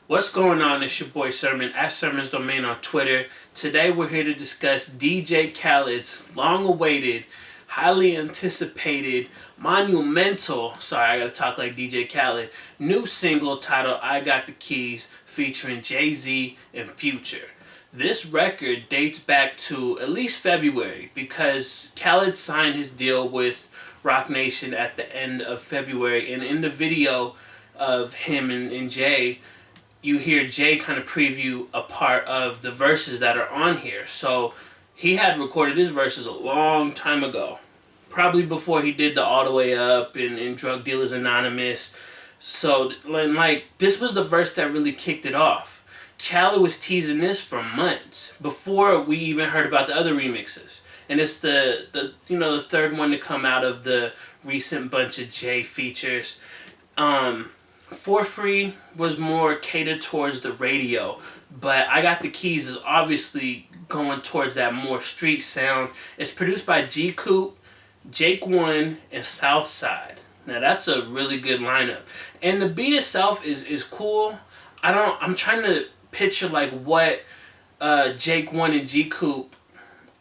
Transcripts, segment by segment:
What's going on? It's your boy Sermon at Sermon's Domain on Twitter. Today we're here to discuss DJ Khaled's long-awaited, highly anticipated, monumental, sorry I gotta talk like DJ Khaled, new single titled I Got the Keys featuring Jay-Z and Future. This record dates back to at least February because Khaled signed his deal with Roc Nation at the end of February, and in the video of him and Jay, you hear Jay kind of preview a part of the verses that are on here. So he had recorded his verses a long time ago, probably before he did the All the Way Up and Drug Dealers Anonymous. So like this was the verse that really kicked it off. Khaled was teasing this for months before we even heard about the other remixes. And it's the third one to come out of the recent bunch of Jay features. For Free was more catered towards the radio, but I Got the Keys is obviously going towards that more street sound. It's produced by G Coop, Jake One, and Southside. Now that's a really good lineup, and the beat itself is cool. I'm trying to picture like what Jake One and G Coop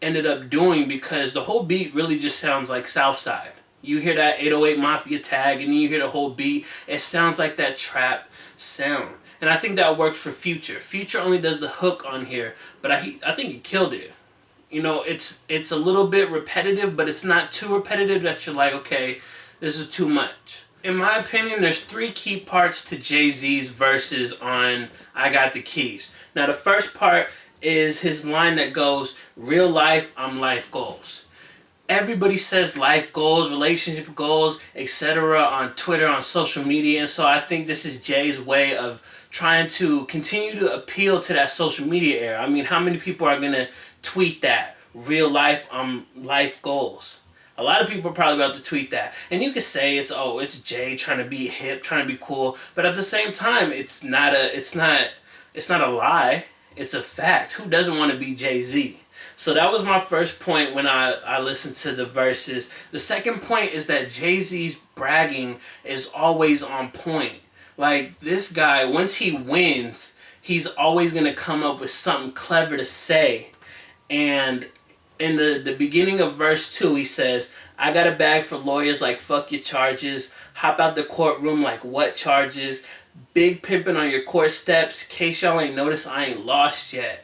ended up doing, because the whole beat really just sounds like Southside. You hear that 808 Mafia tag, and then you hear the whole beat. It sounds like that trap sound. And I think that works for Future. Future only does the hook on here, but I think he killed it. You know, it's a little bit repetitive, but it's not too repetitive that you're like, okay, this is too much. In my opinion, there's three key parts to Jay-Z's verses on I Got the Keys. Now, the first part is his line that goes, real life, I'm life goals. Everybody says life goals, relationship goals, etc. on Twitter, on social media, and so I think this is Jay's way of trying to continue to appeal to that social media era. I mean, how many people are going to tweet that? Real life, life goals. A lot of people are probably about to tweet that. And you could say it's Jay trying to be hip, trying to be cool, but at the same time, it's not a lie. It's a fact. Who doesn't want to be Jay-Z? So that was my first point when I listened to the verses. The second point is that Jay-Z's bragging is always on point. Like, this guy, once he wins, he's always going to come up with something clever to say. And in the beginning of verse 2, he says, I got a bag for lawyers like fuck your charges. Hop out the courtroom like what charges? Big pimping on your court steps. Case y'all ain't noticed, I ain't lost yet.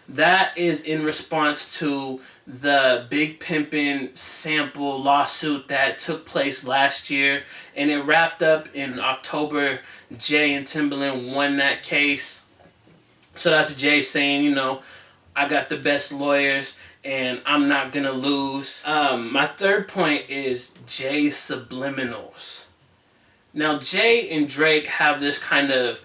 That is in response to the Big Pimpin' sample lawsuit that took place last year, and it wrapped up in October. Jay and Timbaland won that case. So that's Jay saying, I got the best lawyers and I'm not gonna lose. My third point is Jay's subliminals. Now, Jay and Drake have this kind of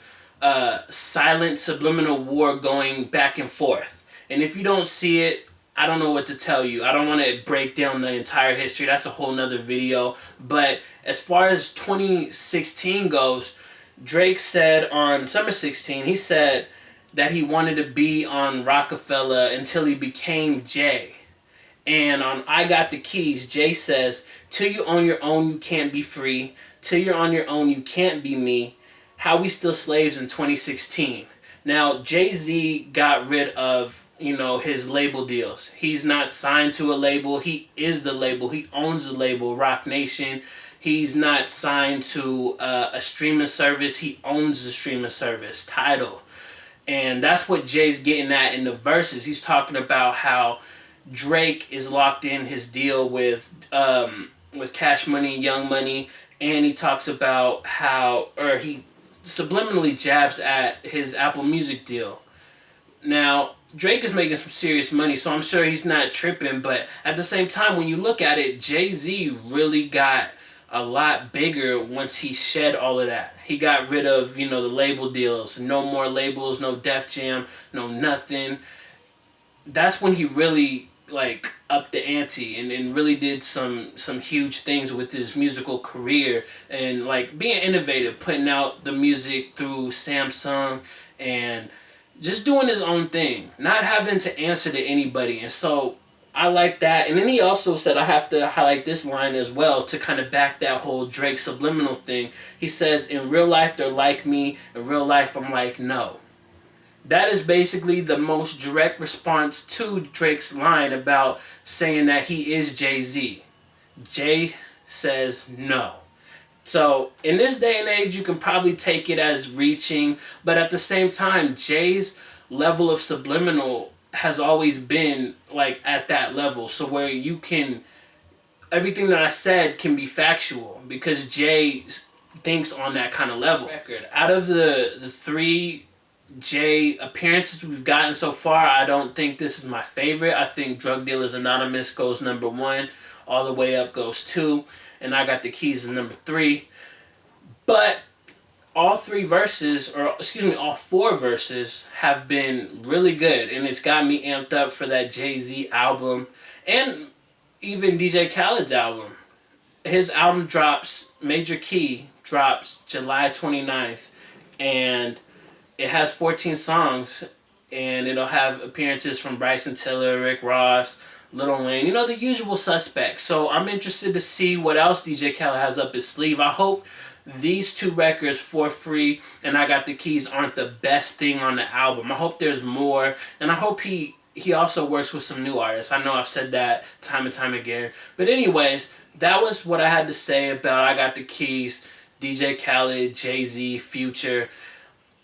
silent subliminal war going back and forth. And if you don't see it, I don't know what to tell you. I don't want to break down the entire history. That's a whole nother video. But as far as 2016 goes, Drake said on Summer 16, he said that he wanted to be on Rockefeller until he became Jay. And on I Got the Keys, Jay says, till you on your own, you can't be free. Till you're on your own, you can't be me. How we still slaves in 2016. Now, Jay-Z got rid of, his label deals. He's not signed to a label. He is the label. He owns the label, Roc Nation. He's not signed to a streaming service. He owns the streaming service, Tidal. And that's what Jay's getting at in the verses. He's talking about how Drake is locked in his deal with Cash Money, Young Money, and he talks about he subliminally jabs at his Apple Music deal. Now, Drake is making some serious money, so I'm sure he's not tripping, but at the same time, when you look at it, Jay-Z really got a lot bigger once he shed all of that. He got rid of, the label deals. No more labels, no Def Jam, no nothing. That's when he really, upped the ante and really did some huge things with his musical career, and being innovative, putting out the music through Samsung and just doing his own thing, not having to answer to anybody. And so I like that. And then he also said, I have to highlight this line as well to kind of back that whole Drake subliminal thing. He says, in real life, they're like me. In real life, I'm like, no. That is basically the most direct response to Drake's line about saying that he is Jay-Z. Jay says no. So, in this day and age, you can probably take it as reaching, but at the same time, Jay's level of subliminal has always been like at that level. So where you can, everything that I said can be factual because Jay thinks on that kind of level. Out of the three Jay appearances we've gotten so far, I don't think this is my favorite. I think Drug Dealers Anonymous goes number 1, All the Way Up goes 2, and I Got the Keys is number 3. But all 4 verses have been really good, and it's got me amped up for that Jay-Z album, and even DJ Khaled's album. His album drops, Major Key drops July 29th, and it has 14 songs, and it'll have appearances from Bryson Tiller, Rick Ross, Lil Wayne, the usual suspects. So I'm interested to see what else DJ Khaled has up his sleeve. I hope these 2 records, For Free and I Got the Keys, aren't the best thing on the album. I hope there's more, and I hope he also works with some new artists. I know I've said that time and time again. But anyways, that was what I had to say about I Got the Keys, DJ Khaled, Jay-Z, Future.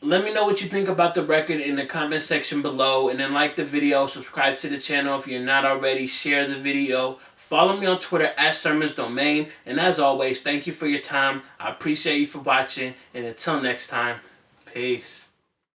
Let me know what you think about the record in the comment section below. And then like the video, subscribe to the channel if you're not already, share the video. Follow me on Twitter @SermonsDomain. And as always, thank you for your time. I appreciate you for watching. And until next time, peace.